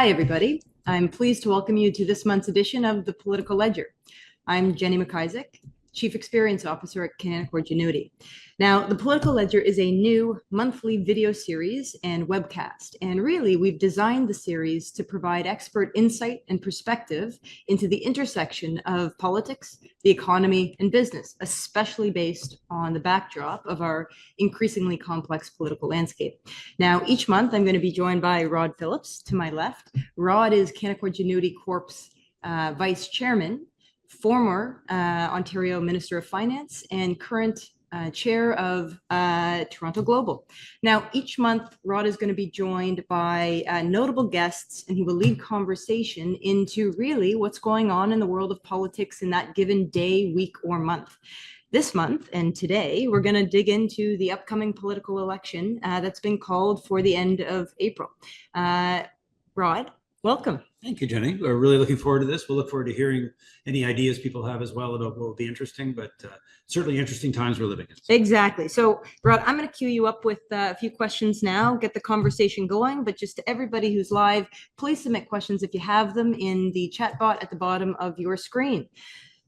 Hi, everybody. I'm pleased to welcome you to this month's edition of The Political Ledger. I'm Jenni McIsaac, Chief Experience Officer at Canaccord Genuity. Now, The Political Ledger is a new monthly video series and webcast. And really, we've designed the series to provide expert insight and perspective into the intersection of politics, the economy, and business, especially based on the backdrop of our increasingly complex political landscape. Now, each month, I'm going to be joined by Rod Phillips to my left. Rod is Canaccord Genuity Corp's Vice Chairman, former Ontario Minister of Finance, and current chair of Toronto Global. Now, each month, Rod is going to be joined by notable guests, and he will lead conversation into really what's going on in the world of politics in that given day, week, or month. This month and today, we're going to dig into the upcoming political election that's been called for the end of April. Rod, welcome. Thank you, Jenny. We're really looking forward to this. We'll look forward to hearing any ideas people have as well about what will be interesting, but certainly interesting times we're living in. Exactly. So, Rod, I'm going to cue you up with a few questions now, get the conversation going. But just to everybody who's live, please submit questions if you have them in the chat bot at the bottom of your screen.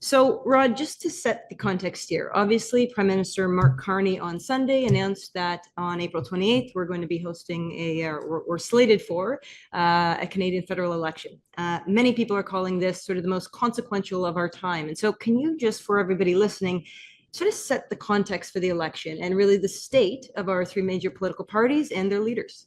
So, Rod, just to set the context here, obviously, Prime Minister Mark Carney on Sunday announced that on April 28th, we're going to be hosting we're slated for a Canadian federal election. Many people are calling this sort of the most consequential of our time. And so can you just, for everybody listening, sort of set the context for the election and really the state of our three major political parties and their leaders?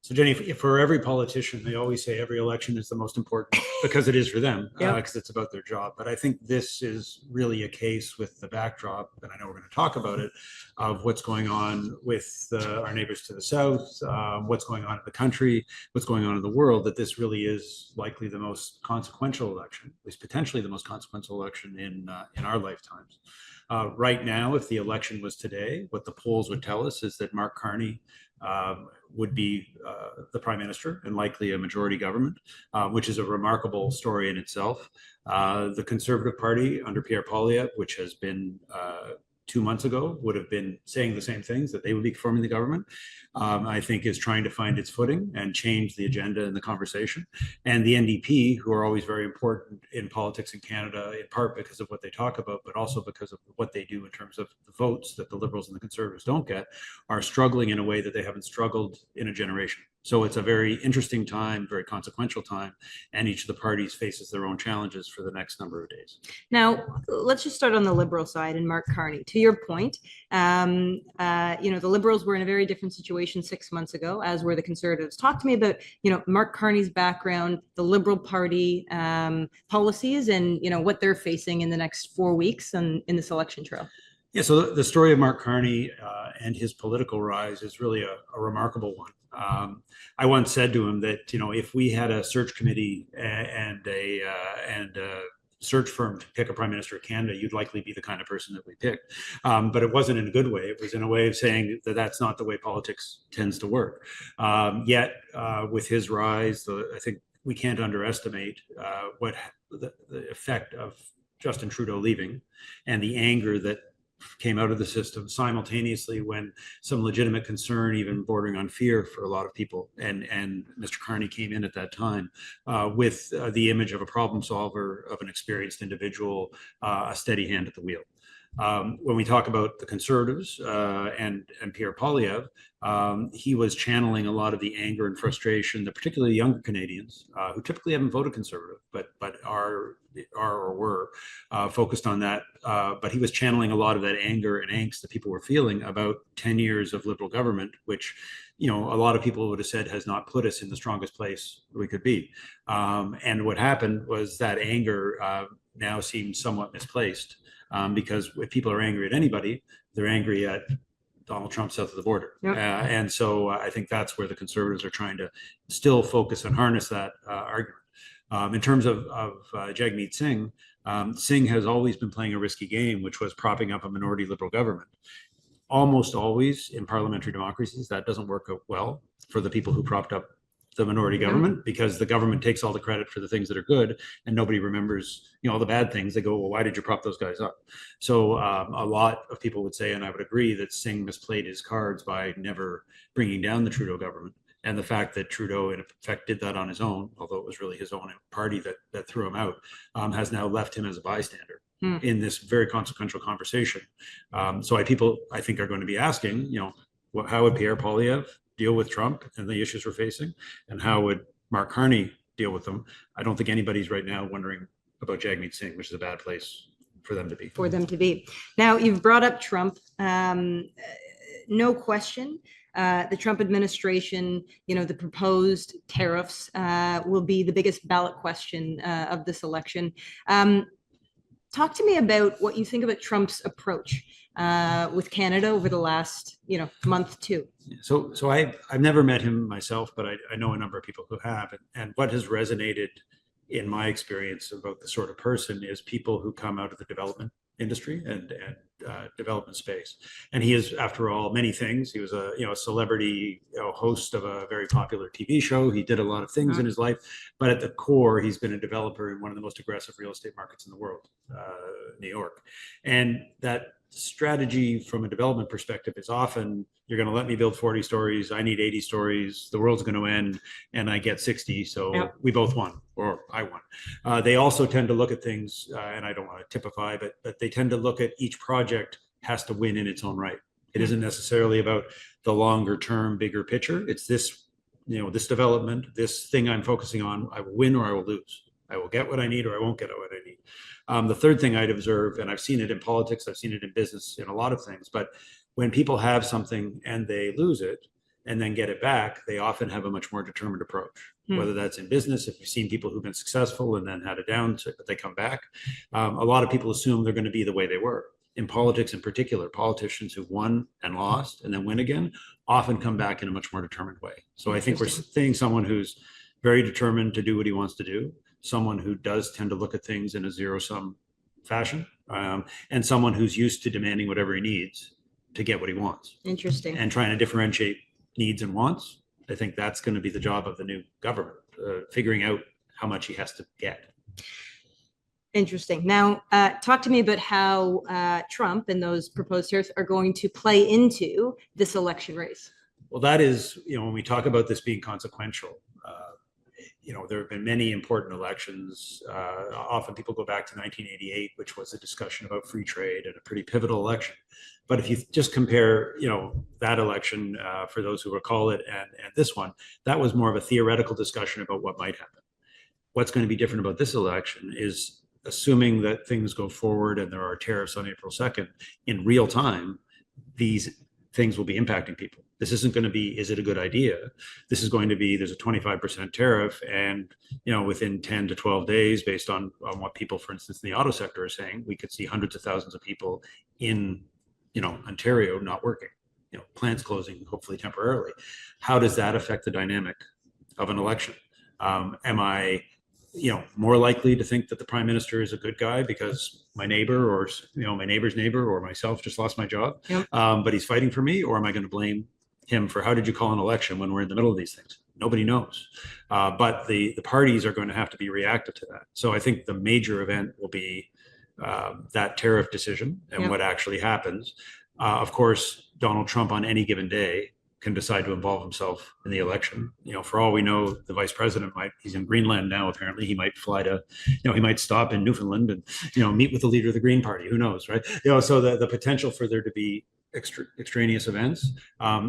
So, Jenny, for every politician, they always say every election is the most important because it is for them, because it's about their job. But I think this is really a case with the backdrop, and I know we're going to talk about it, of what's going on with our neighbors to the south, what's going on in the country, what's going on in the world, that this really is likely the most consequential election, at least potentially the most consequential election in our lifetimes. Right now, if the election was today, what the polls would tell us is that Mark Carney would be the prime minister and likely a majority government, which is a remarkable story in itself. The Conservative Party under Pierre Poilievre, which has been 2 months ago, would have been saying the same things, that they would be forming the government, I think is trying to find its footing and change the agenda and the conversation. And the NDP, who are always very important in politics in Canada, in part because of what they talk about, but also because of what they do in terms of the votes that the Liberals and the Conservatives don't get, are struggling in a way that they haven't struggled in a generation. So it's a very interesting time, very consequential time, and each of the parties faces their own challenges for the next number of days. Now, let's just start on the Liberal side and Mark Carney. To your point, the Liberals were in a very different situation 6 months ago, as were the Conservatives. Talk to me about, Mark Carney's background, the Liberal Party policies, and, what they're facing in the next 4 weeks in this election trail. Yeah, so the story of Mark Carney and his political rise is really a remarkable one. I once said to him that, if we had a search committee and a search firm to pick a prime minister of Canada, you'd likely be the kind of person that we picked. But it wasn't in a good way. It was in a way of saying that that's not the way politics tends to work. Yet with his rise, I think we can't underestimate what the effect of Justin Trudeau leaving and the anger that came out of the system simultaneously, when some legitimate concern, even bordering on fear for a lot of people, and Mr. Carney came in at that time with the image of a problem solver, of an experienced individual, a steady hand at the wheel. When we talk about the Conservatives and Pierre Poilievre, he was channeling a lot of the anger and frustration that particularly younger Canadians who typically haven't voted Conservative, but are or were focused on that. But he was channeling a lot of that anger and angst that people were feeling about 10 years of Liberal government, which, a lot of people would have said has not put us in the strongest place we could be. And what happened was that anger now seems somewhat misplaced. Because if people are angry at anybody, they're angry at Donald Trump south of the border. Yep. And so I think that's where the Conservatives are trying to still focus and harness that argument. In terms of Jagmeet Singh, Singh has always been playing a risky game, which was propping up a minority Liberal government. Almost always in parliamentary democracies, that doesn't work out well for the people who propped up the minority government, because the government takes all the credit for the things that are good and nobody remembers, all the bad things. They go, well, why did you prop those guys up? So a lot of people would say, and I would agree, that Singh misplayed his cards by never bringing down the Trudeau government And the fact that Trudeau, in effect, did that on his own, although it was really his own party that threw him out, has now left him as a bystander in this very consequential conversation. So people, I think, are going to be asking, how would Pierre Poilievre deal with Trump and the issues we're facing? And how would Mark Carney deal with them? I don't think anybody's right now wondering about Jagmeet Singh, which is a bad place for them to be. Now, you've brought up Trump. No question. The Trump administration, the proposed tariffs will be the biggest ballot question of this election. Talk to me about what you think about Trump's approach with Canada over the last, month too. So I've never met him myself, but I know a number of people who have. And what has resonated in my experience about the sort of person is people who come out of the development industry and development space. And he is, after all, many things. He was a celebrity host of a very popular TV show. He did a lot of things in his life, but at the core, he's been a developer in one of the most aggressive real estate markets in the world, New York. And that strategy from a development perspective is often, you're going to let me build 40 stories. I need 80 stories. The world's going to end and I get 60. So we both won, or I won. They also tend to look at things, and I don't want to typify, but they tend to look at each project has to win in its own right. It isn't necessarily about the longer term, bigger picture. It's this, this development, this thing I'm focusing on. I will win or I will lose. I will get what I need or I won't get what I need. The third thing I'd observe, and I've seen it in politics, I've seen it in business, in a lot of things, but when people have something and they lose it and then get it back, they often have a much more determined approach, whether that's in business. If you've seen people who've been successful and then had a down, but they come back, a lot of people assume they're going to be the way they were. In politics in particular, politicians who won and lost and then win again often come back in a much more determined way. So I think we're seeing someone who's very determined to do what he wants to do, someone who does tend to look at things in a zero-sum fashion, and someone who's used to demanding whatever he needs to get what he wants. Interesting. And trying to differentiate needs and wants. I think that's going to be the job of the new government, figuring out how much he has to get. Interesting. Now, talk to me about how Trump and those proposed tariffs are going to play into this election race. Well, that is, when we talk about this being consequential, there have been many important elections. Often people go back to 1988, which was a discussion about free trade and a pretty pivotal election. But if you just compare, that election, for those who recall it, and this one, that was more of a theoretical discussion about what might happen. What's going to be different about this election is, assuming that things go forward and there are tariffs on April 2nd, in real time, these things will be impacting people. This isn't going to be, is it a good idea? This is going to be, there's a 25% tariff, and within 10 to 12 days, based on what people, for instance, in the auto sector are saying, we could see hundreds of thousands of people in Ontario not working, plants closing, hopefully temporarily. How does that affect the dynamic of an election? Am I more likely to think that the prime minister is a good guy because my neighbor or, my neighbor's neighbor or myself just lost my job, but he's fighting for me? Or am I going to blame him for, how did you call an election when we're in the middle of these things? Nobody knows. But the parties are going to have to be reactive to that. So I think the major event will be that tariff decision and what actually happens. Of course, Donald Trump on any given day can decide to involve himself in the election. For all we know, the vice president he's in Greenland now, apparently. He might fly to, he might stop in Newfoundland and, meet with the leader of the Green Party. Who knows, right? So the potential for there to be extraneous events,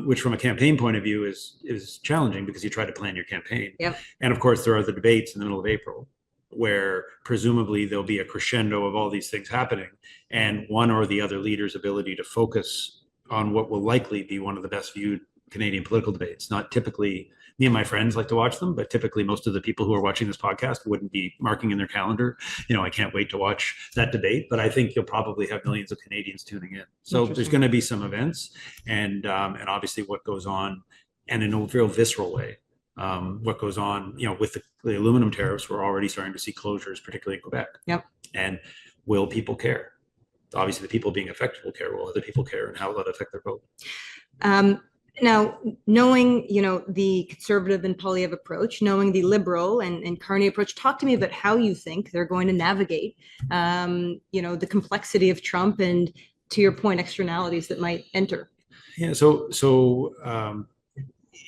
which from a campaign point of view is challenging, because you try to plan your campaign. And of course, there are the debates in the middle of April, where presumably there'll be a crescendo of all these things happening, and one or the other leader's ability to focus on what will likely be one of the best viewed Canadian political debates. Not typically, me and my friends like to watch them, but typically most of the people who are watching this podcast wouldn't be marking in their calendar, I can't wait to watch that debate. But I think you'll probably have millions of Canadians tuning in. So there's going to be some events, and obviously what goes on, and in a real visceral way, what goes on, with the aluminum tariffs. We're already starting to see closures, particularly in Quebec. And will people care? Obviously, the people being affected will care. Will other people care, and how will that affect their vote? Now, knowing, the conservative and Poilievre approach, knowing the liberal and Carney approach, talk to me about how you think they're going to navigate, the complexity of Trump and, to your point, externalities that might enter. So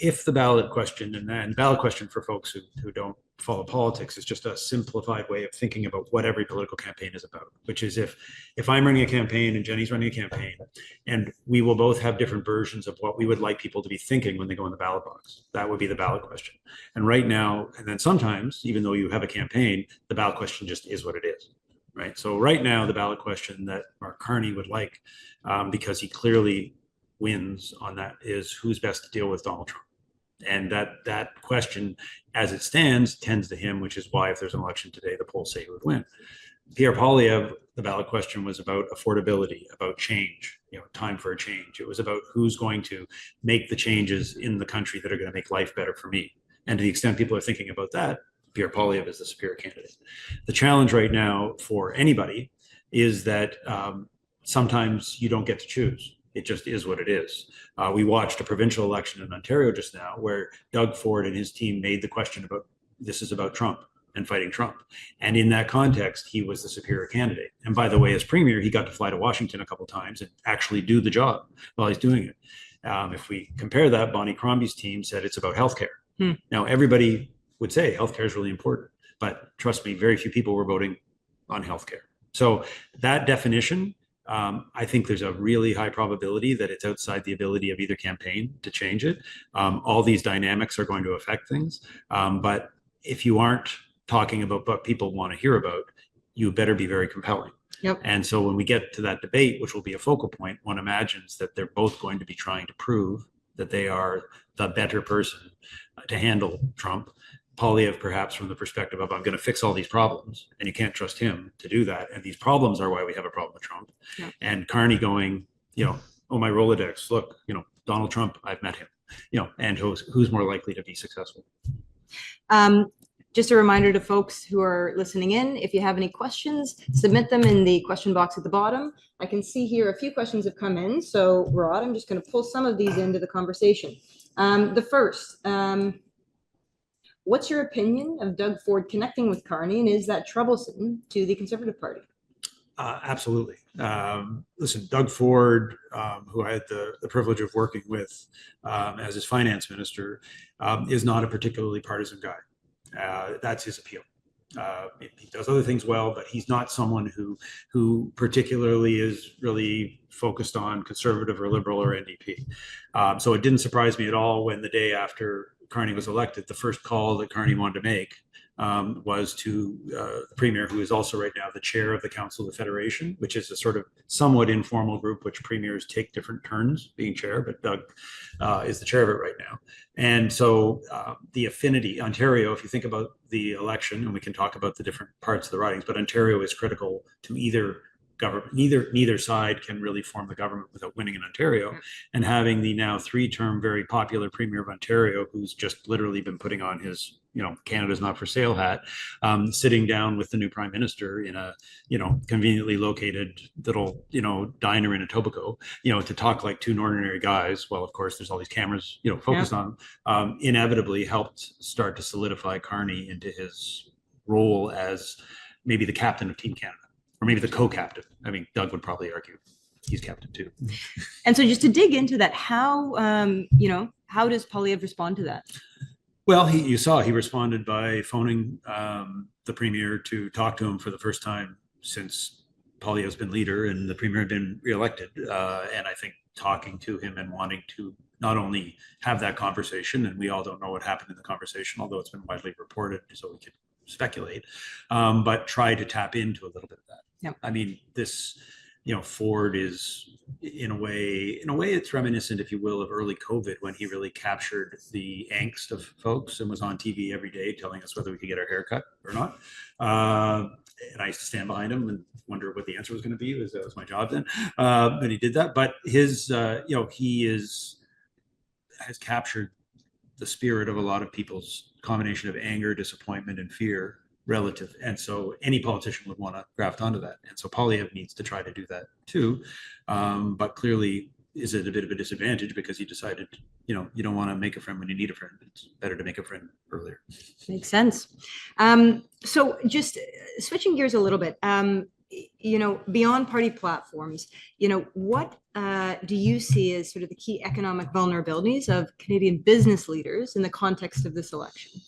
if the ballot question, and then ballot question for folks who don't follow politics, is just a simplified way of thinking about what every political campaign is about, which is if I'm running a campaign and Jenni's running a campaign, and we will both have different versions of what we would like people to be thinking when they go in the ballot box. That would be the ballot question. And right now, and then sometimes, even though you have a campaign, the ballot question just is what it is. Right. So right now, the ballot question that Mark Carney would like, because he clearly wins on that, is who's best to deal with Donald Trump. And that question, as it stands, tends to him, which is why if there's an election today, the polls say he would win. Pierre Poilievre, the ballot question was about affordability, about change, time for a change. It was about who's going to make the changes in the country that are going to make life better for me. And to the extent people are thinking about that, Pierre Poilievre is the superior candidate. The challenge right now for anybody is that sometimes you don't get to choose. It just is what it is. We watched a provincial election in Ontario just now where Doug Ford and his team made the question about, this is about Trump and fighting Trump. And in that context, he was the superior candidate. And by the way, as premier, he got to fly to Washington a couple of times and actually do the job while he's doing it. If we compare that, Bonnie Crombie's team said it's about healthcare. Now, everybody would say healthcare is really important, but trust me, very few people were voting on healthcare. So that definition, I think there's a really high probability that it's outside the ability of either campaign to change it. All these dynamics are going to affect things. But if you aren't talking about what people want to hear about, you better be very compelling. Yep. And so when we get to that debate, which will be a focal point, one imagines that they're both going to be trying to prove that they are the better person to handle Trump. Poilievre, perhaps from the perspective of, I'm going to fix all these problems, and you can't trust him to do that. And these problems are why we have a problem with Trump. Yeah. And Carney going, oh, my Rolodex, look, Donald Trump, I've met him, and who's more likely to be successful. Just a reminder to folks who are listening in, if you have any questions, submit them in the question box at the bottom. I can see here a few questions have come in. So Rod, I'm just going to pull some of these into the conversation. The first, what's your opinion of Doug Ford connecting with Carney, and is that troublesome to the Conservative Party? Absolutely. Listen, Doug Ford, who I had the privilege of working with as his finance minister, is not a particularly partisan guy. That's his appeal. He does other things well, but he's not someone who particularly is really focused on conservative or liberal or NDP. So it didn't surprise me at all when the day after Carney was elected, the first call that Carney wanted to make was to the premier, who is also right now the chair of the Council of the Federation, which is a sort of somewhat informal group which premiers take different turns being chair, but Doug is the chair of it right now. And so the affinity, Ontario, if you think about the election, and we can talk about the different parts of the ridings, but Ontario is critical to either government. Neither side can really form the government without winning in Ontario. And having the now 3-term very popular premier of Ontario, who's just literally been putting on his Canada's not for sale hat, sitting down with the new prime minister in a conveniently located little diner in Etobicoke, to talk like two ordinary guys. Well, of course, there's all these cameras focused on them, inevitably helped start to solidify Carney into his role as maybe the captain of Team Canada. Or maybe the co-captain. I mean, Doug would probably argue he's captain too. And so just to dig into that, how does Poilievre respond to that? Well, you saw he responded by phoning the premier to talk to him for the first time since Poilievre's been leader and the premier had been reelected. And I think talking to him and wanting to not only have that conversation, and we all don't know what happened in the conversation, although it's been widely reported, so we could speculate, but try to tap into a little bit of that. Yep. I mean, this, Ford is in a way it's reminiscent, if you will, of early COVID, when he really captured the angst of folks and was on TV every day telling us whether we could get our hair cut or not. And I used to stand behind him and wonder what the answer was going to be. That was my job then. But he did that. But his, he has captured the spirit of a lot of people's combination of anger, disappointment, and fear relative. And so any politician would want to graft onto that. And so Poilievre needs to try to do that too. But clearly is it a bit of a disadvantage because he decided, you don't want to make a friend when you need a friend. It's better to make a friend earlier. Makes sense. So just switching gears a little bit, beyond party platforms, what do you see as sort of the key economic vulnerabilities of Canadian business leaders in the context of this election?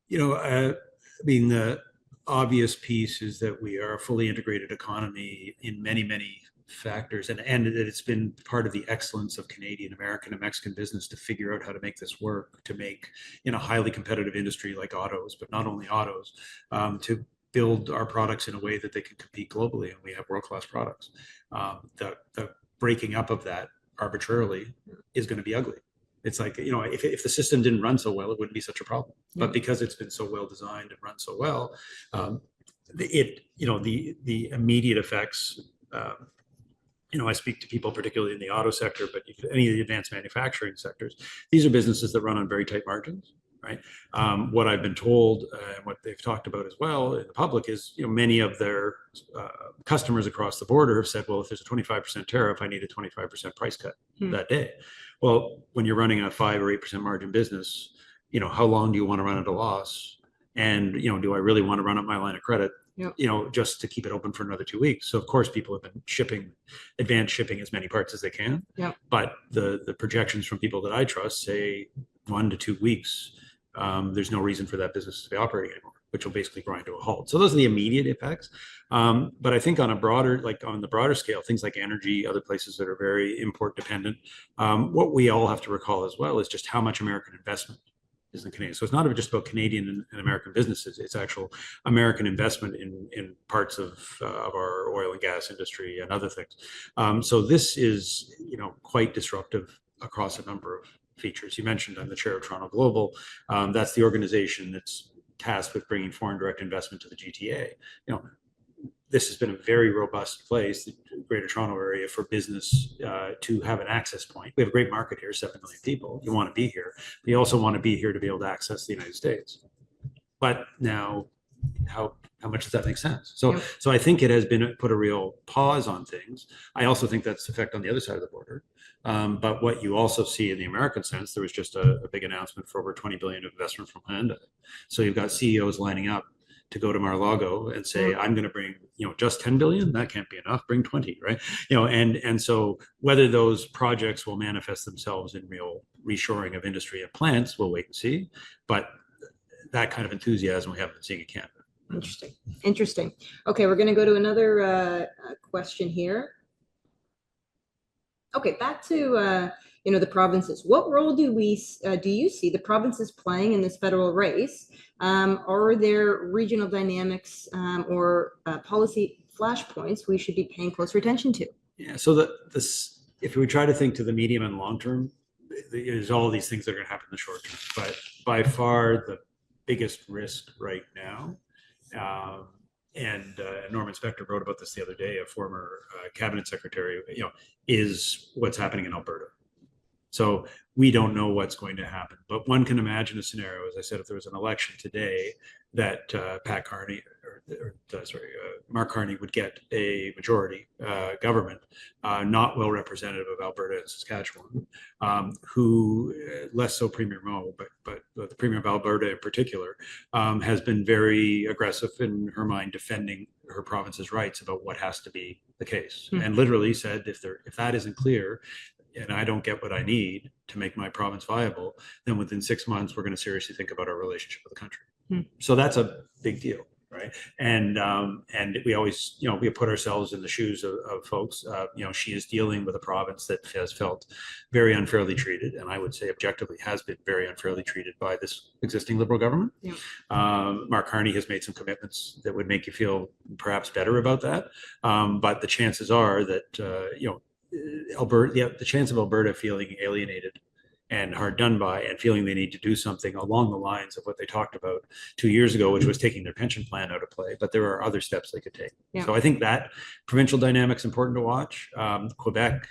The obvious piece is that we are a fully integrated economy in many, many factors, and that it's been part of the excellence of Canadian, American, and Mexican business to figure out how to make this work, to make in a highly competitive industry like autos, but not only autos, to build our products in a way that they can compete globally, and we have world-class products. The breaking up of that arbitrarily is going to be ugly. It's like, if the system didn't run so well, it wouldn't be such a problem. Yeah. But because it's been so well designed and run so well, the immediate effects. I speak to people, particularly in the auto sector, but any of the advanced manufacturing sectors. These are businesses that run on very tight margins, right? What I've been told and what they've talked about as well in the public is, many of their customers across the border have said, well, if there's a 25% tariff, I need a 25% price cut that day. Well, when you're running a 5 or 8% margin business, how long do you want to run at a loss? And, do I really want to run up my line of credit, just to keep it open for another 2 weeks? So of course, people have been advanced shipping as many parts as they can. Yep. But the projections from people that I trust say 1 to 2 weeks, there's no reason for that business to be operating anymore, which will basically grind to a halt. So those are the immediate effects. But I think on the broader scale, things like energy, other places that are very import dependent, what we all have to recall as well is just how much American investment is in Canadian. So it's not just about Canadian and American businesses. It's actual American investment in parts of our oil and gas industry and other things. So this is, quite disruptive across a number of features. You mentioned I'm the chair of Toronto Global. That's the organization that's tasked with bringing foreign direct investment to the GTA. This has been a very robust place, the Greater Toronto Area, for business to have an access point. We have a great market here, 7 million people. You want to be here, but you also want to be here to be able to access the United States. But now, how much does that make sense? So I think it has put a real pause on things. I also think that's effect on the other side of the border. But what you also see in the American sense, there was just a big announcement for over $20 billion of investment from Honda. So you've got CEOs lining up to go to Mar-a-Lago and say, I'm going to bring, just 10 billion. That can't be enough. Bring 20, right? And so whether those projects will manifest themselves in real reshoring of industry and plants, we'll wait and see. But that kind of enthusiasm we haven't been seeing in Canada. Interesting. Okay, we're going to go to another question here. Okay, back to the provinces. What role do you see the provinces playing in this federal race? Are there regional dynamics or policy flashpoints we should be paying closer attention to? Yeah. So if we try to think to the medium and long term, there's all these things that are going to happen in the short term. But by far the biggest risk right now, and Norman Spector wrote about this the other day, a former cabinet secretary, is what's happening in Alberta. So we don't know what's going to happen, but one can imagine a scenario, as I said, if there was an election today, that Mark Carney would get a majority government, not well representative of Alberta and Saskatchewan, who less so Premier Moe, but the Premier of Alberta in particular, has been very aggressive in her mind defending her province's rights about what has to be the case, and literally said if that isn't clear, and I don't get what I need to make my province viable, then within 6 months, we're going to seriously think about our relationship with the country. So that's a big deal, right? And we always, we put ourselves in the shoes of folks. She is dealing with a province that has felt very unfairly treated, and I would say objectively has been very unfairly treated by this existing Liberal government. Yeah. Mark Carney has made some commitments that would make you feel perhaps better about that. But the chances are that, Alberta, the chance of Alberta feeling alienated and hard done by and feeling they need to do something along the lines of what they talked about 2 years ago, which was taking their pension plan out of play. But there are other steps they could take. Yeah. So I think that provincial dynamic is important to watch. Quebec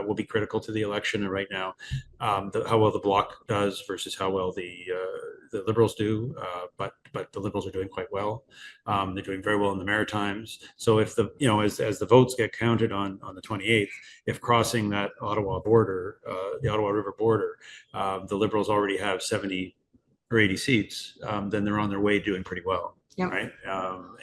will be critical to the election right now. How well the Bloc does versus how well the Liberals do, but the Liberals are doing quite well. They're doing very well in the Maritimes. So if as the votes get counted on the 28th, if crossing that Ottawa border, the Ottawa River border, the Liberals already have 70 or 80 seats, then they're on their way doing pretty well. Yep. right?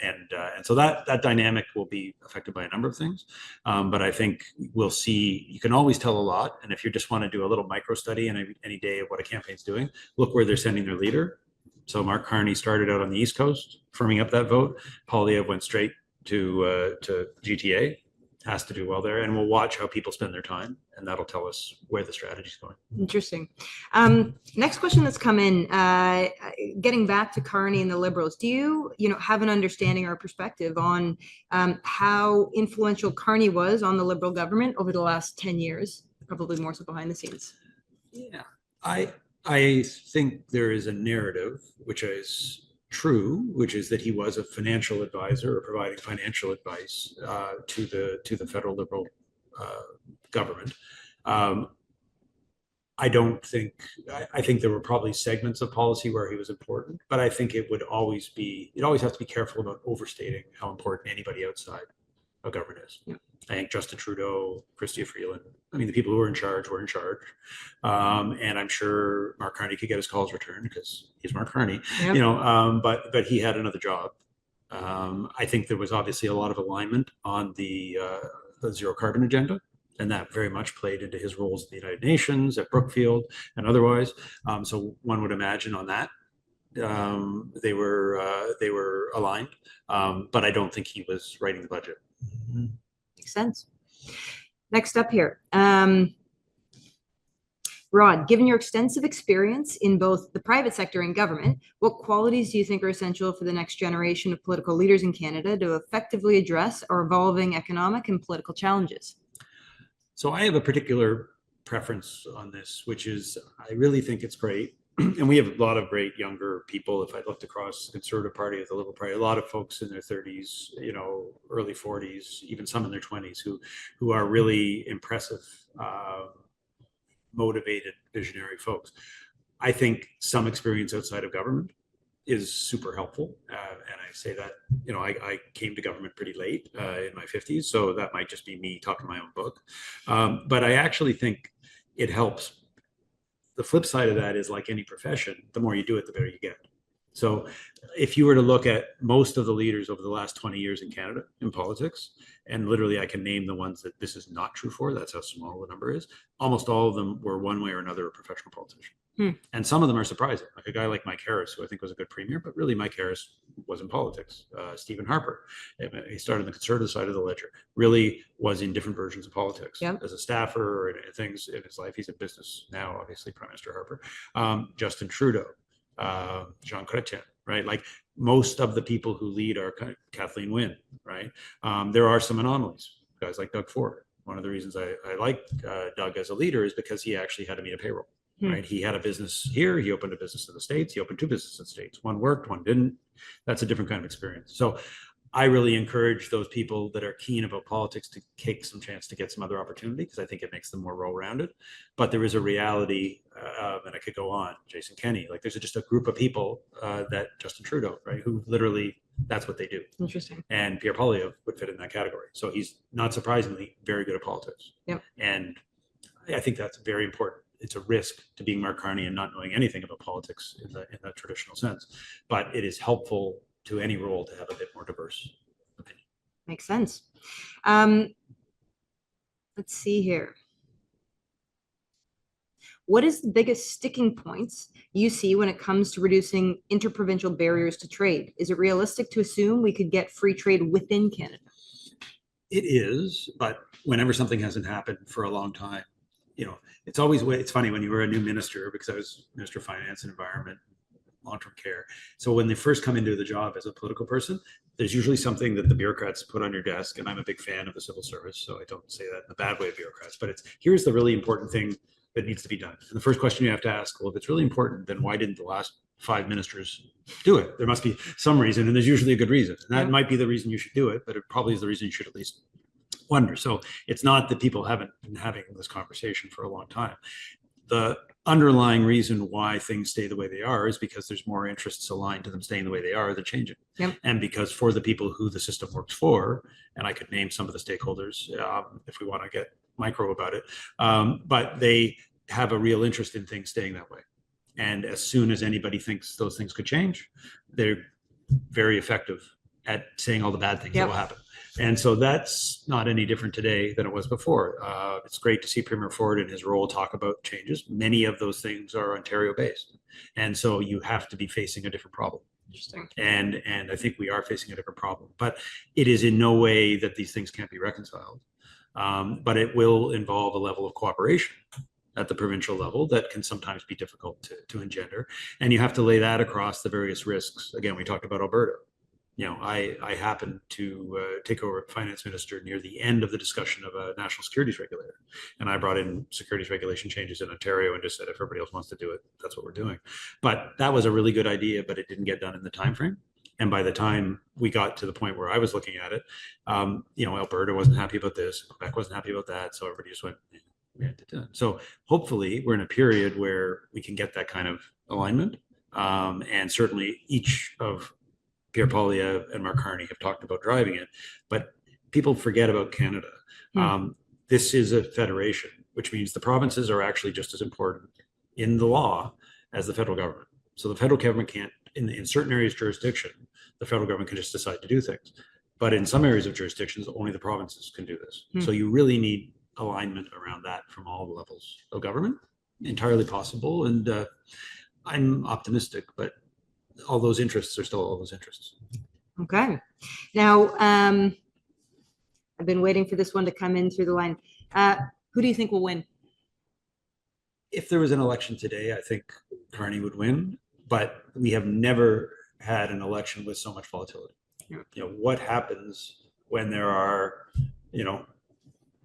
And so that dynamic will be affected by a number of things. But I think we'll see. You can always tell a lot, and if you just want to do a little micro study in any day of what a campaign's doing, look where they're sending their leader. So Mark Carney started out on the East Coast, firming up that vote. Poilievre went straight to GTA. Has to do well there, and we'll watch how people spend their time, and that'll tell us where the strategy is going. Interesting. Next question that's come in, getting back to Carney and the Liberals, do you have an understanding or perspective on how influential Carney was on the Liberal government over the last 10 years, probably more so behind the scenes? Yeah, I think there is a narrative which is true, which is that he was a financial advisor or providing financial advice to the federal Liberal government. I think there were probably segments of policy where he was important, but I think it always has to be careful about overstating how important anybody outside of government is. Yeah. I think Justin Trudeau, Chrystia Freeland, the people who were in charge were in charge. And I'm sure Mark Carney could get his calls returned because he's Mark Carney, Yep. but he had another job. I think there was obviously a lot of alignment on the zero carbon agenda, and that very much played into his roles at the United Nations, at Brookfield, and otherwise. So one would imagine on that they were aligned, but I don't think he was writing the budget. Makes sense. Next up here, Rod, given your extensive experience in both the private sector and government, what qualities do you think are essential for the next generation of political leaders in Canada to effectively address our evolving economic and political challenges? So I have a particular preference on this, which is I really think it's great. And we have a lot of great younger people. If I looked across the Conservative Party, the Liberal Party, a lot of folks in their 30s, early 40s, even some in their 20s, who are really impressive, motivated, visionary folks. I think some experience outside of government is super helpful. And I say that, I came to government pretty late in my 50s, so that might just be me talking my own book. But I actually think it helps. The flip side of that is, like any profession, the more you do it, the better you get. So if you were to look at most of the leaders over the last 20 years in Canada in politics, and literally I can name the ones that this is not true for, that's how small the number is, almost all of them were one way or another a professional politician. And some of them are surprising, like a guy like Mike Harris, who I think was a good premier, but really Mike Harris was in politics. Stephen Harper, he started on the Conservative side of the ledger, really was in different versions of politics. Yep. As a staffer and things in his life. He's in business now, obviously, Prime Minister Harper. Justin Trudeau, Jean Chrétien, right? Like most of the people who lead are kind of Kathleen Wynne, right? There are some anomalies, guys like Doug Ford. One of the reasons I like Doug as a leader is because he actually had to meet a payroll. Right. He had a business here. He opened a business in the States. He opened two businesses in the States. One worked, one didn't. That's a different kind of experience. So I really encourage those people that are keen about politics to take some chance to get some other opportunity, because I think it makes them more well-rounded. But there is a reality, and I could go on, Jason Kenney, like there's just a group of people that Justin Trudeau, right, who literally, that's what they do. Interesting. And Pierre Poilievre would fit in that category. So he's not surprisingly very good at politics. Yep. And I think that's very important. It's a risk to being Mark Carney and not knowing anything about politics in that traditional sense, but it is helpful to any role to have a bit more diverse opinion. Makes sense. Let's see here. What is the biggest sticking points you see when it comes to reducing interprovincial barriers to trade? Is it realistic to assume we could get free trade within Canada? It is, but whenever something hasn't happened for a long time, it's funny when you were a new minister, because I was Minister of Finance and Environment, long-term care. So when they first come into the job as a political person, there's usually something that the bureaucrats put on your desk. And I'm a big fan of the civil service, so I don't say that in the bad way of bureaucrats, but here's the really important thing that needs to be done. And the first question you have to ask, well, if it's really important, then why didn't the last 5 ministers do it? There must be some reason, and there's usually a good reason. And that might be the reason you should do it, but it probably is the reason you should at least wonder. So it's not that people haven't been having this conversation for a long time. The underlying reason why things stay the way they are is because there's more interests aligned to them staying the way they are than changing. Yep. And because for the people who the system works for, and I could name some of the stakeholders if we want to get micro about it, but they have a real interest in things staying that way. And as soon as anybody thinks those things could change, they're very effective at saying all the bad things that will happen. And so that's not any different today than it was before. It's great to see Premier Ford in his role talk about changes. Many of those things are Ontario based. And so you have to be facing a different problem. Interesting. And I think we are facing a different problem, but it is in no way that these things can't be reconciled. But it will involve a level of cooperation at the provincial level that can sometimes be difficult to engender. And you have to lay that across the various risks. Again, we talked about Alberta. You know, I happened to take over as finance minister near the end of the discussion of a national securities regulator. And I brought in securities regulation changes in Ontario and just said, if everybody else wants to do it, that's what we're doing. But that was a really good idea, but it didn't get done in the time frame. And by the time we got to the point where I was looking at it, you know, Alberta wasn't happy about this, Quebec wasn't happy about that. So everybody just went, we had to do it. So hopefully we're in a period where we can get that kind of alignment. And certainly each of Pierre Poilievre and Mark Carney have talked about driving it, but people forget about Canada. This is a federation, which means the provinces are actually just as important in the law as the federal government. So the federal government can't, in certain areas of jurisdiction, the federal government can just decide to do things. But in some areas of jurisdictions, only the provinces can do this. So you really need alignment around that from all the levels of government. Entirely possible. And I'm optimistic, but all those interests are still all those interests. Okay. Now, I've been waiting for this one to come in through the line. Who do you think will win? If there was an election today, I think Carney would win, but we have never had an election with so much volatility. You know, what happens when there are, you know,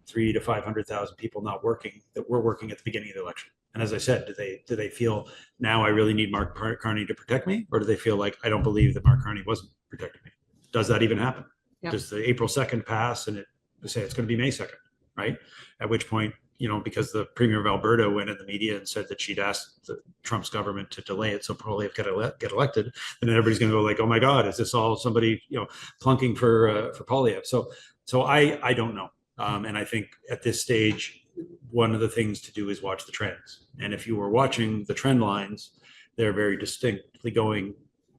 300,000 to 500,000 people not working that were working at the beginning of the election? And as I said, do they feel now I really need Mark Carney to protect me? Or do they feel like I don't believe that Mark Carney wasn't protecting me? Does that even happen? Does the April 2nd pass and they say it's going to be May 2nd, right? At which point, you know, because the Premier of Alberta went in the media and said that she'd asked Trump's government to delay it so Poilievre could get elected, then everybody's going to go like, oh my God, is this all somebody, you know, plunking for Poilievre? So I don't know. And I think at this stage, one of the things to do is watch the trends. And if you were watching the trend lines, they're very distinctly going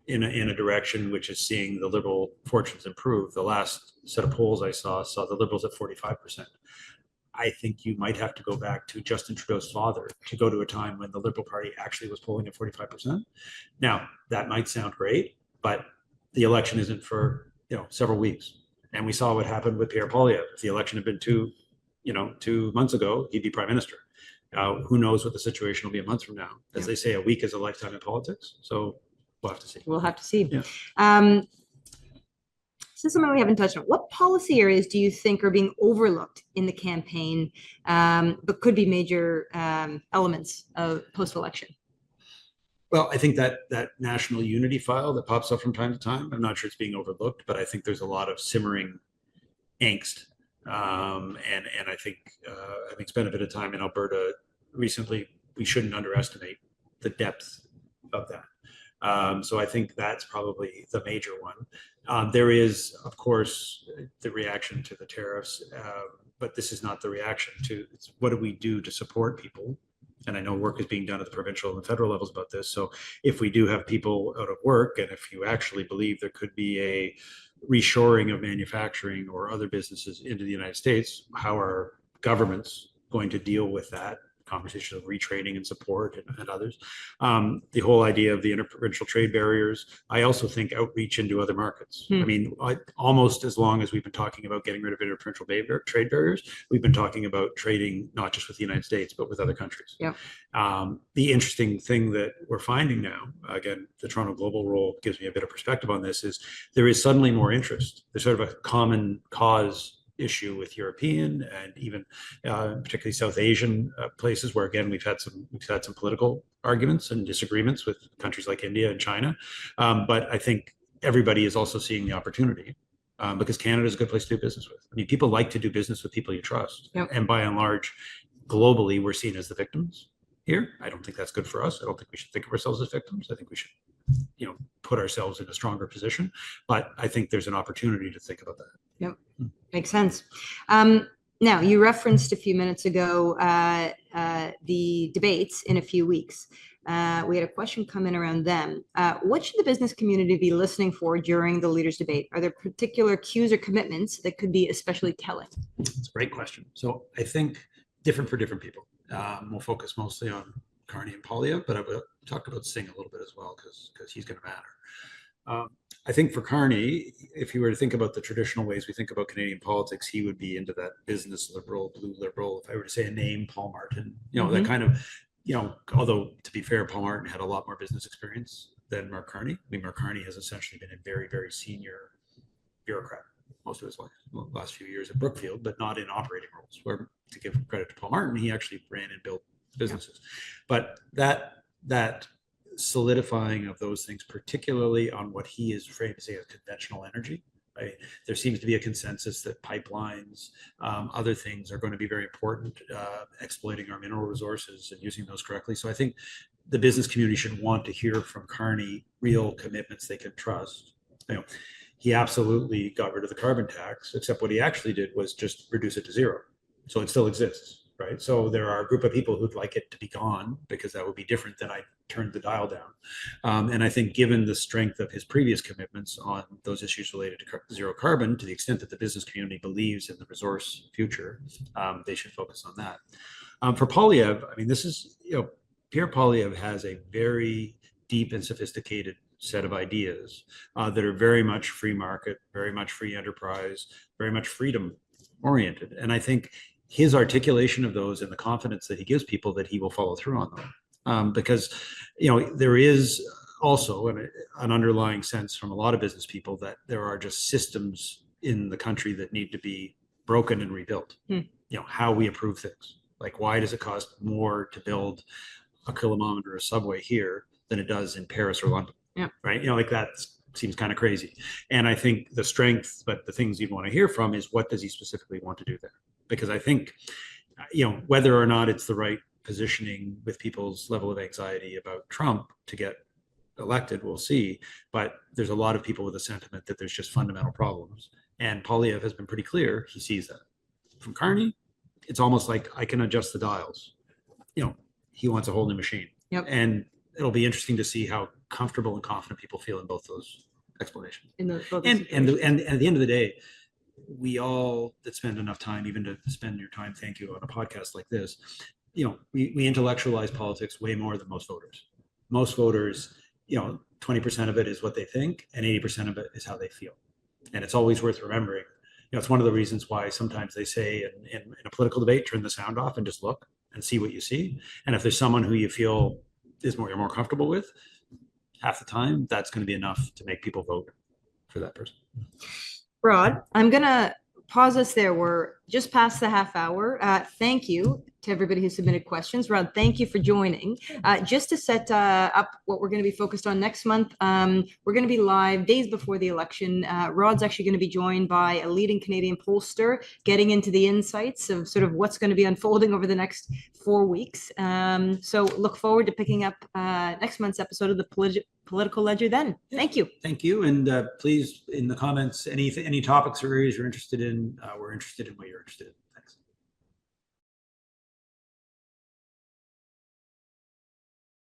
in a direction which is seeing the Liberal fortunes improve. The last set of polls I saw the Liberals at 45%. I think you might have to go back to Justin Trudeau's father to go to a time when the Liberal Party actually was polling at 45%. Now, that might sound great, but the election isn't for, you know, several weeks. And we saw what happened with Pierre Poilievre. If the election had been 2 months ago, he'd be prime minister. Who knows what the situation will be a month from now? As they say, a week is a lifetime in politics. So we'll have to see. We'll have to see. Yeah. This is something we haven't touched on. What policy areas do you think are being overlooked in the campaign, but could be major elements of post-election? Well, I think that national unity file that pops up from time to time, I'm not sure it's being overlooked, but I think there's a lot of simmering angst. And I think having spent a bit of time in Alberta recently, we shouldn't underestimate the depth of that. So I think that's probably the major one. There is, of course, the reaction to the tariffs, but this is not the reaction to what do we do to support people. And I know work is being done at the provincial and the federal levels about this. So if we do have people out of work, and if you actually believe there could be a reshoring of manufacturing or other businesses into the United States, how are governments going to deal with that? Conversation of retraining and support and others. The whole idea of the interprovincial trade barriers. I also think outreach into other markets. I mean, almost as long as we've been talking about getting rid of interprovincial trade barriers, we've been talking about trading not just with the United States, but with other countries. Yeah. The interesting thing that we're finding now, again, the Toronto Global role gives me a bit of perspective on this, is there is suddenly more interest. There's sort of a common cause issue with European and even particularly South Asian places where, again, we've had some political arguments and disagreements with countries like India and China. But I think everybody is also seeing the opportunity because Canada is a good place to do business with. I mean, people like to do business with people you trust. Yep. And by and large, globally, we're seen as the victims here. I don't think that's good for us. I don't think we should think of ourselves as victims. I think we should, put ourselves in a stronger position. But I think there's an opportunity to think about that. Yep. Makes sense. Now, you referenced a few minutes ago the debates in a few weeks. We had a question come in around them. What should the business community be listening for during the leaders' debate? Are there particular cues or commitments that could be especially telling? It's a great question. So I think different for different people. We'll focus mostly on Carney and Polyev, but I will talk about Singh a little bit as well because he's going to matter. I think for Carney, if you were to think about the traditional ways we think about Canadian politics, he would be into that business liberal, blue liberal. If I were to say a name, Paul Martin, that kind of, although to be fair, Paul Martin had a lot more business experience than Mark Carney. I mean, Mark Carney has essentially been a very, very senior bureaucrat most of his life, last few years at Brookfield, but not in operating roles. Where, to give credit to Paul Martin, he actually ran and built businesses. But that solidifying of those things, particularly on what he is framed as conventional energy, right? There seems to be a consensus that pipelines, other things are going to be very important, exploiting our mineral resources and using those correctly. So I think the business community should want to hear from Carney real commitments they can trust. He absolutely got rid of the carbon tax, except what he actually did was just reduce it to zero. So it still exists, right? So there are a group of people who'd like it to be gone because that would be different than I turned the dial down. And I think given the strength of his previous commitments on those issues related to zero carbon, to the extent that the business community believes in the resource future, they should focus on that. For Polyev, I mean, this is, Pierre Polyev has a very deep and sophisticated set of ideas that are very much free market, very much free enterprise, very much freedom oriented. And I think his articulation of those and the confidence that he gives people that he will follow through on them. Because, there is also an underlying sense from a lot of business people that there are just systems in the country that need to be broken and rebuilt. How we approve things. Like, why does it cost more to build a kilometer of subway here than it does in Paris or London? Yeah. Right. Like that seems kind of crazy. And I think the strength, but the things you'd want to hear from is what does he specifically want to do there? Because I think, whether or not it's the right positioning with people's level of anxiety about Trump to get elected, we'll see. But there's a lot of people with a sentiment that there's just fundamental problems. And Polyev has been pretty clear. He sees that. From Carney, it's almost like I can adjust the dials. He wants a whole new machine. Yep. And it'll be interesting to see how comfortable and confident people feel in both those explanations. And at the end of the day, we all that spend enough time, even to spend your time, thank you, on a podcast like this, we intellectualize politics way more than most voters. Most voters, 20% of it is what they think, and 80% of it is how they feel. And it's always worth remembering. It's one of the reasons why sometimes they say in a political debate, turn the sound off and just look and see what you see. And if there's someone who you feel you're more comfortable with, half the time that's going to be enough to make people vote for that person. Rod, I'm going to pause us there. We're just past the half hour. Thank you to everybody who submitted questions. Rod, thank you for joining. Just to set up what we're going to be focused on next month, we're going to be live days before the election. Rod's actually going to be joined by a leading Canadian pollster, getting into the insights of sort of what's going to be unfolding over the next 4 weeks. So look forward to picking up next month's episode of the Political Ledger then. Thank you. Thank you. And please, in the comments, any topics or areas you're interested in, we're interested in what you're interested in. Thanks.